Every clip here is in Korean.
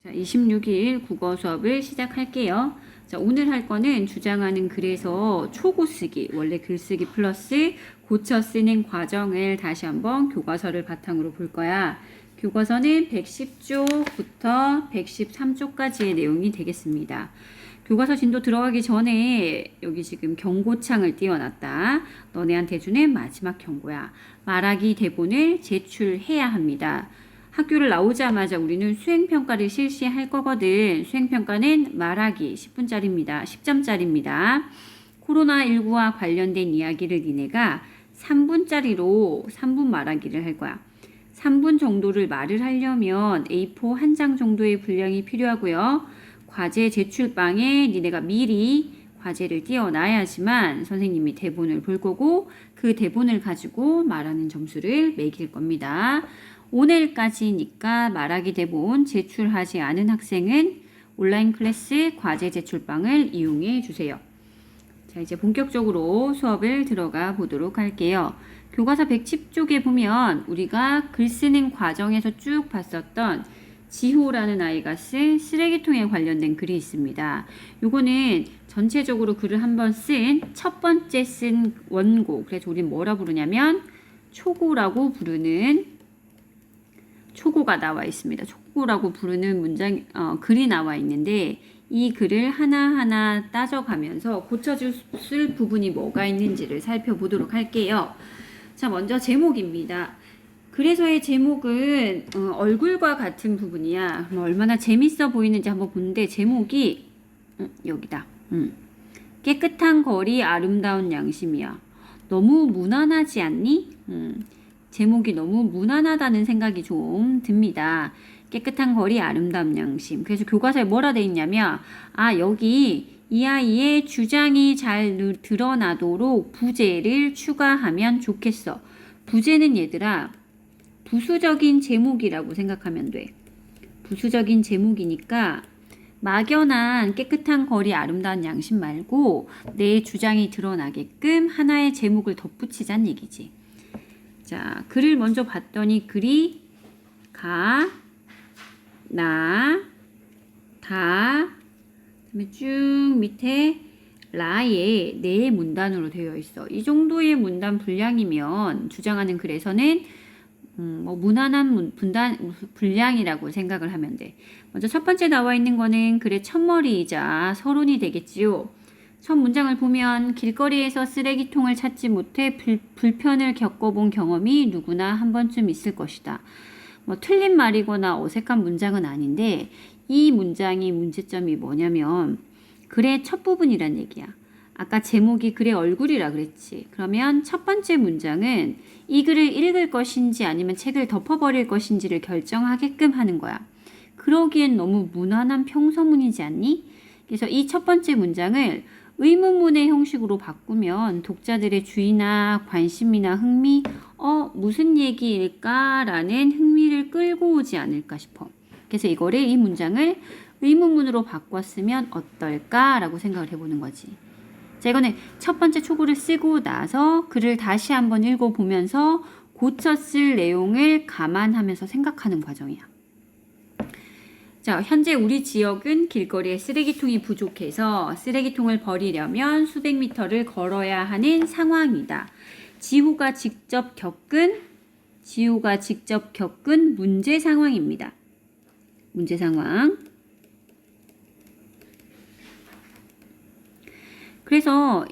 자, 26일 국어 수업을 시작할게요. 자, 오늘 할 거는 주장하는 글에서 초고 쓰기, 원래 글쓰기 플러스 고쳐 쓰는 과정을 다시 한번 교과서를 바탕으로 볼 거야. 교과서는 110쪽부터 113쪽까지의 내용이 되겠습니다. 교과서 진도 들어가기 전에 여기 지금 경고창을 띄워놨다. 너네한테 주는 마지막 경고야. 말하기 대본을 제출해야 합니다. 학교를 나오자마자 우리는 수행평가를 실시할 거거든. 수행평가는 말하기 10분짜리입니다. 10점짜리입니다. 코로나19와 관련된 이야기를 니네가 3분짜리로 3분 말하기를 할 거야. 3분 정도를 말을 하려면 A4 한 장 정도의 분량이 필요하고요. 과제 제출방에 니네가 미리 과제를 띄워놔야지만 선생님이 대본을 볼 거고 그 대본을 가지고 말하는 점수를 매길 겁니다. 오늘까지니까 말하기 대본 제출하지 않은 학생은 온라인 클래스 과제 제출방을 이용해 주세요. 자, 이제 본격적으로 수업을 들어가 보도록 할게요. 교과서 110쪽에 보면 우리가 글 쓰는 과정에서 쭉 봤었던 지호라는 아이가 쓴 쓰레기통에 관련된 글이 있습니다. 요거는 전체적으로 글을 한번 쓴 첫 번째 쓴 원고. 그래서 우린 뭐라 부르냐면 초고라고 부르는 초고가 나와 있습니다. 초고라고 부르는 문장, 글이 나와 있는데 이 글을 하나하나 따져가면서 고쳐줄 부분이 뭐가 있는지를 살펴보도록 할게요. 자, 먼저 제목입니다. 그래서의 제목은 얼굴과 같은 부분이야. 그럼 얼마나 재밌어 보이는지 한번 보는데 제목이 여기다. 깨끗한 거리 아름다운 양심이야. 너무 무난하지 않니? 제목이 너무 무난하다는 생각이 좀 듭니다. 깨끗한 거리 아름다운 양심. 그래서 교과서에 뭐라 돼 있냐면 여기 이 아이의 주장이 잘 드러나도록 부제를 추가하면 좋겠어. 부제는 얘들아 부수적인 제목이라고 생각하면 돼. 부수적인 제목이니까 막연한 깨끗한 거리 아름다운 양심 말고 내 주장이 드러나게끔 하나의 제목을 덧붙이자는 얘기지. 자, 글을 먼저 봤더니 글이 가, 나, 다, 그다음에 쭉 밑에 라에 네 문단으로 되어 있어. 이 정도의 문단 분량이면 주장하는 글에서는 무난한 분량이라고 생각을 하면 돼. 먼저 첫 번째 나와 있는 거는 글의 첫머리이자 서론이 되겠지요. 첫 문장을 보면 길거리에서 쓰레기통을 찾지 못해 불편을 겪어본 경험이 누구나 한 번쯤 있을 것이다. 틀린 말이거나 어색한 문장은 아닌데 이 문장의 문제점이 뭐냐면 글의 첫 부분이란 얘기야. 아까 제목이 글의 얼굴이라 그랬지. 그러면 첫 번째 문장은 이 글을 읽을 것인지 아니면 책을 덮어버릴 것인지를 결정하게끔 하는 거야. 그러기엔 너무 무난한 평서문이지 않니? 그래서 이 첫 번째 문장을 의문문의 형식으로 바꾸면 독자들의 주의나 관심이나 흥미, 무슨 얘기일까라는 흥미를 끌고 오지 않을까 싶어. 그래서 이 문장을 의문문으로 바꿨으면 어떨까라고 생각을 해보는 거지. 자, 이거는 첫 번째 초고를 쓰고 나서 글을 다시 한번 읽어보면서 고쳐 쓸 내용을 감안하면서 생각하는 과정이야. 자, 현재 우리 지역은 길거리에 쓰레기통이 부족해서 쓰레기통을 버리려면 수백 미터를 걸어야 하는 상황이다. 지호가 직접 겪은 문제 상황입니다. 문제 상황. 그래서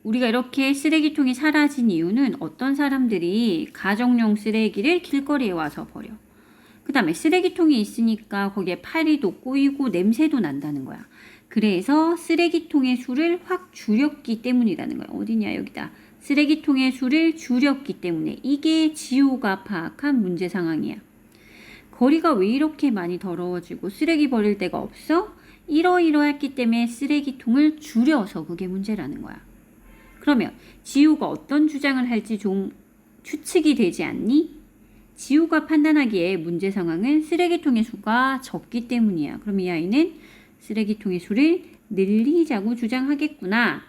우리가 이렇게 쓰레기통이 사라진 이유는 어떤 사람들이 가정용 쓰레기를 길거리에 와서 버려. 그 다음에 쓰레기통이 있으니까 거기에 파리도 꼬이고 냄새도 난다는 거야. 그래서 쓰레기통의 수를 확 줄였기 때문이라는 거야. 어디냐 여기다. 쓰레기통의 수를 줄였기 때문에 이게 지호가 파악한 문제 상황이야. 거리가 왜 이렇게 많이 더러워지고 쓰레기 버릴 데가 없어? 이러이러했기 때문에 쓰레기통을 줄여서 그게 문제라는 거야. 그러면 지호가 어떤 주장을 할지 좀 추측이 되지 않니? 지호가 판단하기에 문제 상황은 쓰레기통의 수가 적기 때문이야. 그럼 이 아이는 쓰레기통의 수를 늘리자고 주장하겠구나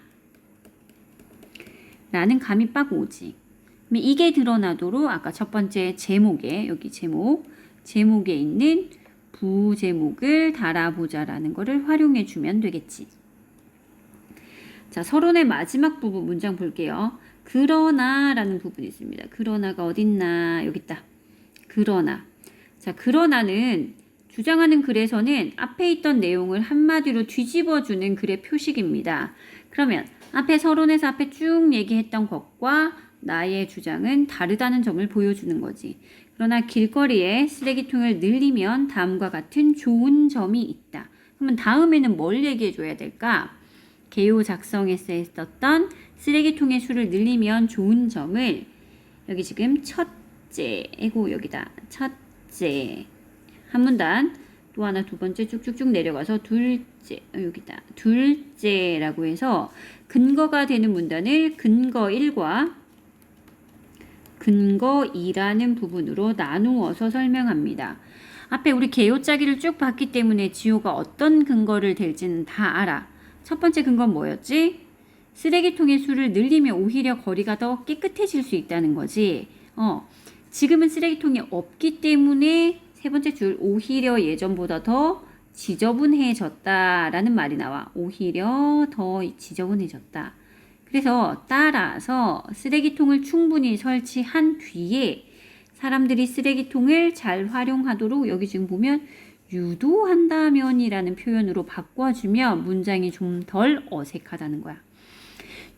라는 감이 빡 오지. 이게 드러나도록 아까 첫 번째 제목에 여기 제목에 있는 부제목을 달아보자라는 거를 활용해 주면 되겠지. 자, 서론의 마지막 부분 문장 볼게요. 그러나라는 부분이 있습니다. 그러나가 어딨나? 여기 있다. 그러나. 자, 그러나는 주장하는 글에서는 앞에 있던 내용을 한마디로 뒤집어주는 글의 표식입니다. 그러면 앞에 서론에서 앞에 쭉 얘기했던 것과 나의 주장은 다르다는 점을 보여주는 거지. 그러나 길거리에 쓰레기통을 늘리면 다음과 같은 좋은 점이 있다. 그러면 다음에는 뭘 얘기해 줘야 될까? 개요 작성 에세이에 썼던 쓰레기통의 수를 늘리면 좋은 점을 여기 지금 첫째, 여기다. 첫째. 한 문단, 또 하나 두 번째 쭉쭉쭉 내려가서 둘째, 여기다. 둘째라고 해서 근거가 되는 문단을 근거 1과 근거 2라는 부분으로 나누어서 설명합니다. 앞에 우리 개요짜기를 쭉 봤기 때문에 지호가 어떤 근거를 댈지는 다 알아. 첫 번째 근거는 뭐였지? 쓰레기통의 수를 늘리면 오히려 거리가 더 깨끗해질 수 있다는 거지. 지금은 쓰레기통이 없기 때문에 세 번째 줄 오히려 예전보다 더 지저분해졌다라는 말이 나와. 오히려 더 지저분해졌다. 그래서 따라서 쓰레기통을 충분히 설치한 뒤에 사람들이 쓰레기통을 잘 활용하도록 여기 지금 보면 유도한다면이라는 표현으로 바꿔주면 문장이 좀 덜 어색하다는 거야.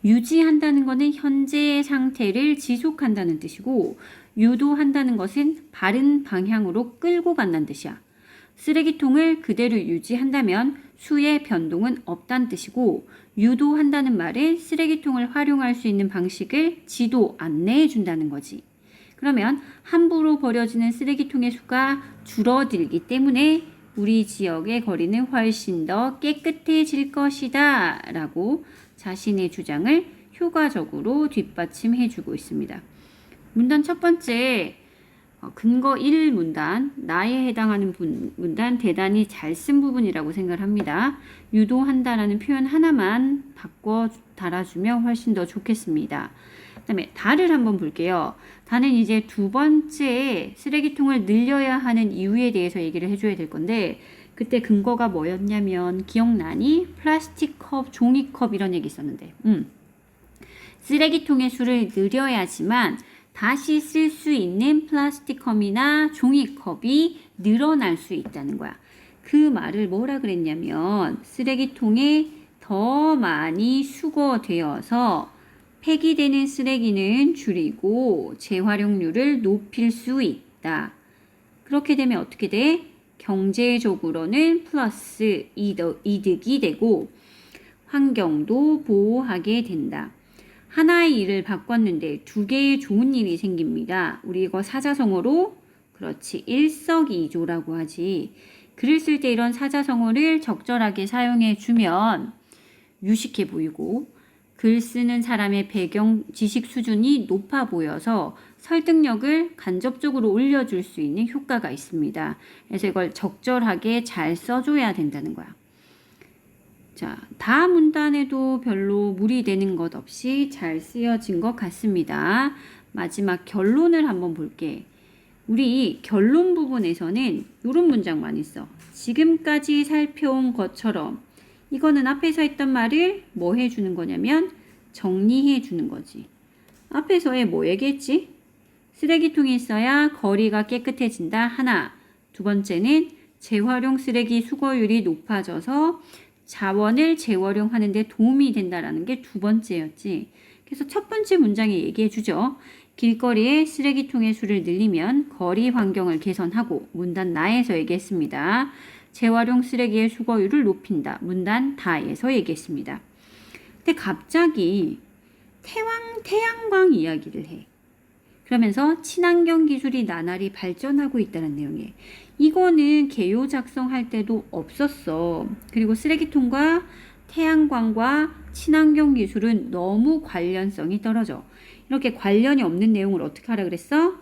유지한다는 것은 현재의 상태를 지속한다는 뜻이고 유도한다는 것은 바른 방향으로 끌고 간다는 뜻이야. 쓰레기통을 그대로 유지한다면 수의 변동은 없다는 뜻이고 유도한다는 말은 쓰레기통을 활용할 수 있는 방식을 지도 안내해 준다는 거지. 그러면 함부로 버려지는 쓰레기통의 수가 줄어들기 때문에 우리 지역의 거리는 훨씬 더 깨끗해질 것이다 라고 자신의 주장을 효과적으로 뒷받침해 주고 있습니다. 문단 첫 번째 근거 1 문단, 나에 해당하는 문단 대단히 잘 쓴 부분이라고 생각을 합니다. 유도한다라는 표현 하나만 바꿔 달아주면 훨씬 더 좋겠습니다. 그 다음에 다를 한번 볼게요. 다는 이제 두 번째 쓰레기통을 늘려야 하는 이유에 대해서 얘기를 해줘야 될 건데 그때 근거가 뭐였냐면 기억나니? 플라스틱 컵, 종이컵 이런 얘기 있었는데 쓰레기통의 수를 늘려야지만 다시 쓸 수 있는 플라스틱 컵이나 종이컵이 늘어날 수 있다는 거야. 그 말을 뭐라 그랬냐면 쓰레기통에 더 많이 수거되어서 폐기되는 쓰레기는 줄이고 재활용률을 높일 수 있다. 그렇게 되면 어떻게 돼? 경제적으로는 플러스 이득이 되고 환경도 보호하게 된다. 하나의 일을 바꿨는데 두 개의 좋은 일이 생깁니다. 우리 이거 사자성어로 그렇지 일석이조라고 하지. 글을 쓸 때 이런 사자성어를 적절하게 사용해 주면 유식해 보이고 글 쓰는 사람의 배경 지식 수준이 높아 보여서 설득력을 간접적으로 올려줄 수 있는 효과가 있습니다. 그래서 이걸 적절하게 잘 써줘야 된다는 거야. 자, 다음 문단에도 별로 무리되는 것 없이 잘 쓰여진 것 같습니다. 마지막 결론을 한번 볼게. 우리 결론 부분에서는 이런 문장만 있어. 지금까지 살펴온 것처럼 이거는 앞에서 했던 말을 뭐 해주는 거냐면 정리해 주는 거지. 앞에서에 뭐 얘기했지? 쓰레기통이 있어야 거리가 깨끗해진다. 하나. 두 번째는 재활용 쓰레기 수거율이 높아져서 자원을 재활용하는 데 도움이 된다라는 게 두 번째였지. 그래서 첫 번째 문장에 얘기해 주죠. 길거리에 쓰레기통의 수를 늘리면 거리 환경을 개선하고 문단 나에서 얘기했습니다. 재활용 쓰레기의 수거율을 높인다. 문단 다에서 얘기했습니다. 근데 갑자기 태양광 이야기를 해. 그러면서 친환경 기술이 나날이 발전하고 있다는 내용이에요. 이거는 개요 작성할 때도 없었어. 그리고 쓰레기통과 태양광과 친환경 기술은 너무 관련성이 떨어져. 이렇게 관련이 없는 내용을 어떻게 하라 그랬어?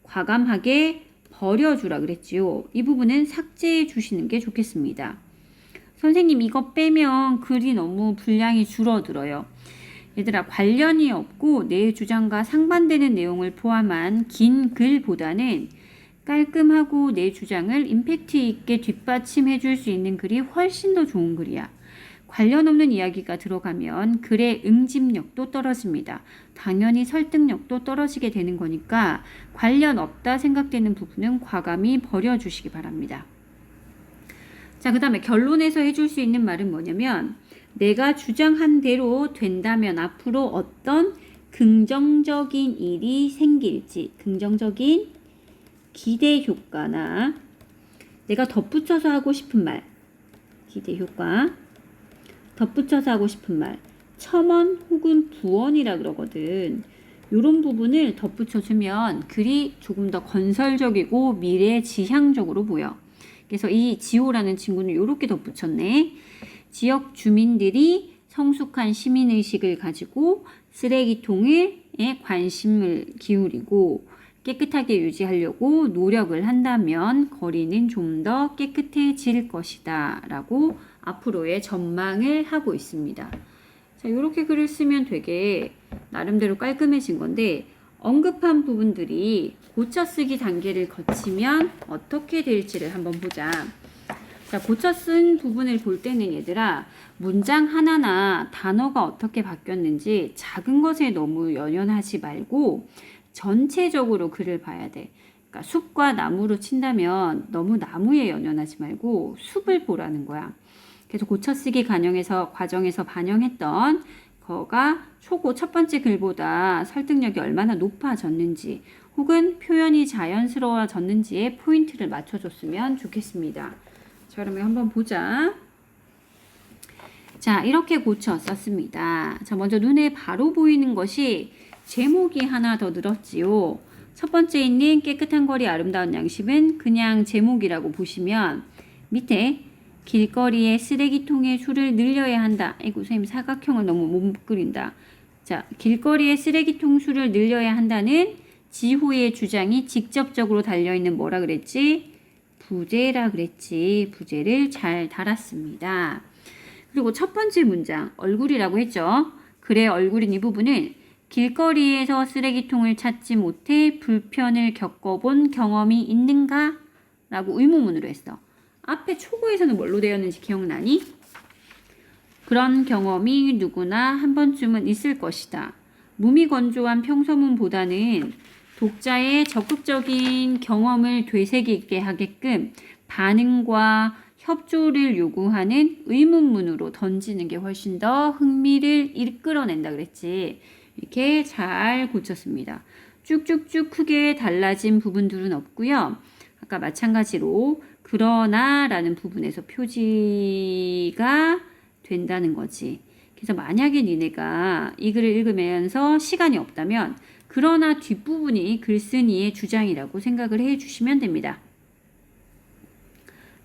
과감하게 버려주라 그랬지요. 이 부분은 삭제해 주시는 게 좋겠습니다. 선생님 이거 빼면 글이 너무 분량이 줄어들어요. 얘들아 관련이 없고 내 주장과 상반되는 내용을 포함한 긴 글보다는 깔끔하고 내 주장을 임팩트 있게 뒷받침해 줄 수 있는 글이 훨씬 더 좋은 글이야. 관련 없는 이야기가 들어가면 글의 응집력도 떨어집니다. 당연히 설득력도 떨어지게 되는 거니까 관련 없다 생각되는 부분은 과감히 버려주시기 바랍니다. 자, 그 다음에 결론에서 해줄 수 있는 말은 뭐냐면 내가 주장한 대로 된다면 앞으로 어떤 긍정적인 일이 생길지, 긍정적인 기대 효과나 내가 덧붙여서 하고 싶은 말, 기대 효과, 덧붙여서 하고 싶은 말, 첨언 혹은 부언이라 그러거든. 이런 부분을 덧붙여주면 글이 조금 더 건설적이고 미래 지향적으로 보여. 그래서 이 지호라는 친구는 이렇게 덧붙였네. 지역 주민들이 성숙한 시민의식을 가지고 쓰레기통에 관심을 기울이고 깨끗하게 유지하려고 노력을 한다면 거리는 좀 더 깨끗해질 것이다 라고 앞으로의 전망을 하고 있습니다. 자, 이렇게 글을 쓰면 되게 나름대로 깔끔해진 건데 언급한 부분들이 고쳐쓰기 단계를 거치면 어떻게 될지를 한번 보자. 자, 고쳐 쓴 부분을 볼 때는 얘들아 문장 하나나 단어가 어떻게 바뀌었는지 작은 것에 너무 연연하지 말고 전체적으로 글을 봐야 돼. 그러니까 숲과 나무로 친다면 너무 나무에 연연하지 말고 숲을 보라는 거야. 그래서 고쳐쓰기 과정에서 반영했던 거가 초고 첫 번째 글보다 설득력이 얼마나 높아졌는지 혹은 표현이 자연스러워졌는지에 포인트를 맞춰줬으면 좋겠습니다. 자, 그러면 한번 보자. 자, 이렇게 고쳐 썼습니다. 자, 먼저 눈에 바로 보이는 것이 제목이 하나 더 늘었지요. 첫 번째 있는 깨끗한 거리 아름다운 양심은 그냥 제목이라고 보시면 밑에 길거리에 쓰레기통의 수를 늘려야 한다. 아이고 선생님 사각형을 너무 못 그린다. 자, 길거리에 쓰레기통 수를 늘려야 한다는 지호의 주장이 직접적으로 달려있는 뭐라 그랬지? 부제라 그랬지. 부제를 잘 달았습니다. 그리고 첫 번째 문장 얼굴이라고 했죠. 글의 얼굴인 이 부분은 길거리에서 쓰레기통을 찾지 못해 불편을 겪어본 경험이 있는가? 라고 의문문으로 했어. 앞에 초고에서는 뭘로 되었는지 기억나니? 그런 경험이 누구나 한 번쯤은 있을 것이다. 무미건조한 평서문보다는 독자의 적극적인 경험을 되새기게 하게끔 반응과 협조를 요구하는 의문문으로 던지는 게 훨씬 더 흥미를 이끌어낸다 그랬지. 이렇게 잘 고쳤습니다. 쭉쭉쭉 크게 달라진 부분들은 없고요. 아까 마찬가지로 그러나 라는 부분에서 표지가 된다는 거지. 그래서 만약에 니네가 이 글을 읽으면서 시간이 없다면 그러나 뒷부분이 글쓴이의 주장이라고 생각을 해 주시면 됩니다.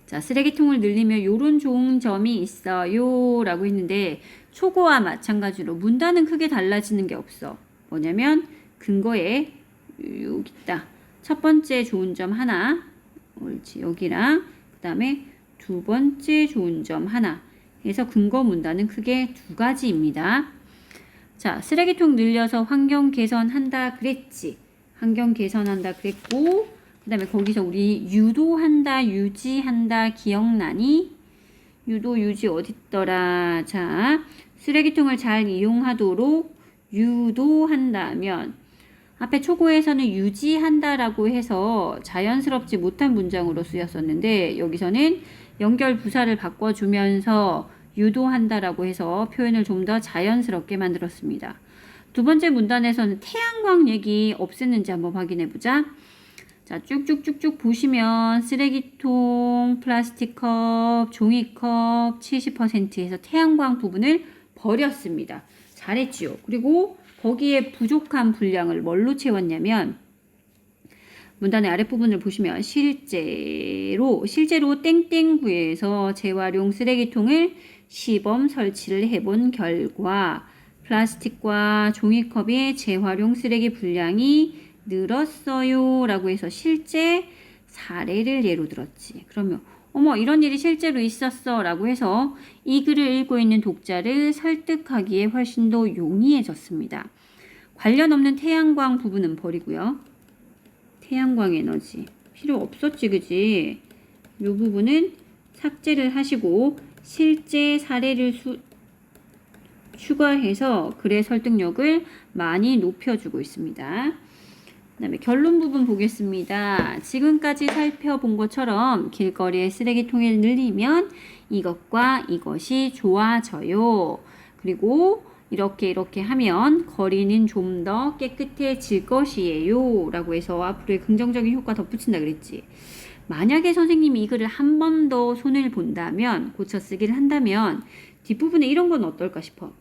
자, 쓰레기통을 늘리면 요런 좋은 점이 있어요 라고 했는데 초고와 마찬가지로 문단은 크게 달라지는 게 없어. 뭐냐면 근거에 여기 있다. 첫 번째 좋은 점 하나, 옳지, 여기랑 그 다음에 두 번째 좋은 점 하나 해서 근거 문단은 크게 두 가지입니다. 자, 쓰레기통 늘려서 환경 개선한다 그랬지. 환경 개선한다 그랬고 그 다음에 거기서 우리 유도한다, 유지한다 기억나니? 유도, 유지 어딨더라. 자, 쓰레기통을 잘 이용하도록 유도한다면 앞에 초고에서는 유지한다라고 해서 자연스럽지 못한 문장으로 쓰였었는데 여기서는 연결 부사를 바꿔주면서 유도한다라고 해서 표현을 좀 더 자연스럽게 만들었습니다. 두 번째 문단에서는 태양광 얘기 없앴는지 한번 확인해보자. 자, 쭉쭉쭉쭉 보시면 쓰레기통, 플라스틱컵, 종이컵 70%에서 태양광 부분을 버렸습니다. 잘했지요. 그리고 거기에 부족한 분량을 뭘로 채웠냐면 문단의 아랫부분을 보시면 실제로 땡땡구에서 재활용 쓰레기통을 시범 설치를 해본 결과 플라스틱과 종이컵의 재활용 쓰레기 분량이 늘었어요 라고 해서 실제 사례를 예로 들었지. 그러면 어머 이런 일이 실제로 있었어 라고 해서 이 글을 읽고 있는 독자를 설득하기에 훨씬 더 용이해졌습니다. 관련 없는 태양광 부분은 버리고요. 태양광 에너지 필요 없었지, 그지? 이 부분은 삭제를 하시고 실제 사례를 추가해서 글의 설득력을 많이 높여주고 있습니다. 그다음에 결론 부분 보겠습니다. 지금까지 살펴본 것처럼 길거리의 쓰레기통을 늘리면 이것과 이것이 좋아져요. 그리고 이렇게 하면 거리는 좀 더 깨끗해질 것이에요. 라고 해서 앞으로의 긍정적인 효과 덧붙인다 그랬지. 만약에 선생님이 이 글을 한 번 더 손을 본다면, 고쳐 쓰기를 한다면 뒷부분에 이런 건 어떨까 싶어.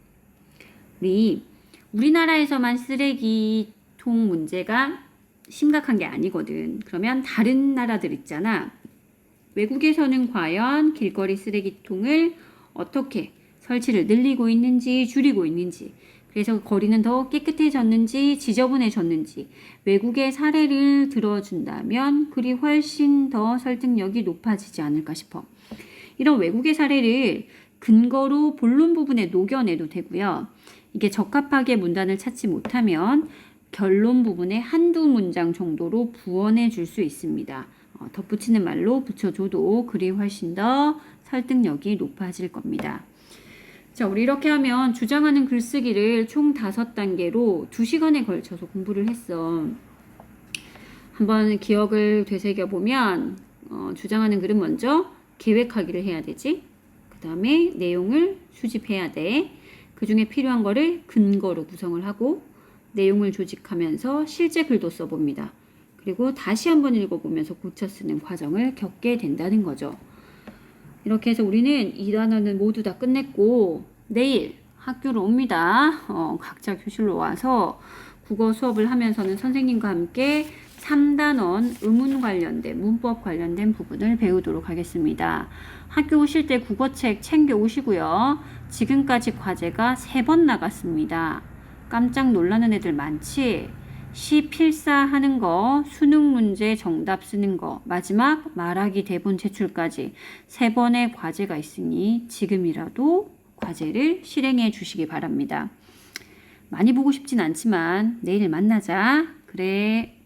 우리나라에서만 쓰레기통 문제가 심각한 게 아니거든. 그러면 다른 나라들 있잖아. 외국에서는 과연 길거리 쓰레기통을 어떻게 설치를 늘리고 있는지 줄이고 있는지, 그래서 거리는 더 깨끗해졌는지 지저분해졌는지 외국의 사례를 들어준다면 글이 훨씬 더 설득력이 높아지지 않을까 싶어. 이런 외국의 사례를 근거로 본론 부분에 녹여내도 되고요. 이게 적합하게 문단을 찾지 못하면 결론 부분에 한두 문장 정도로 부언해 줄 수 있습니다. 덧붙이는 말로 붙여줘도 글이 훨씬 더 설득력이 높아질 겁니다. 자, 우리 이렇게 하면 주장하는 글쓰기를 총 5단계로 2시간에 걸쳐서 공부를 했어. 한번 기억을 되새겨보면 주장하는 글은 먼저 계획하기를 해야 되지. 그 다음에 내용을 수집해야 돼. 그 중에 필요한 거를 근거로 구성을 하고 내용을 조직하면서 실제 글도 써봅니다. 그리고 다시 한번 읽어보면서 고쳐 쓰는 과정을 겪게 된다는 거죠. 이렇게 해서 우리는 이 단원은 모두 다 끝냈고 내일 학교로 옵니다. 각자 교실로 와서 국어 수업을 하면서는 선생님과 함께 3단원 의문 관련된 문법 관련된 부분을 배우도록 하겠습니다. 학교 오실 때 국어책 챙겨 오시고요. 지금까지 과제가 3번 나갔습니다. 깜짝 놀라는 애들 많지? 시 필사하는 거, 수능 문제 정답 쓰는 거, 마지막 말하기 대본 제출까지 3번의 과제가 있으니 지금이라도 과제를 실행해 주시기 바랍니다. 많이 보고 싶진 않지만 내일 만나자. 그래.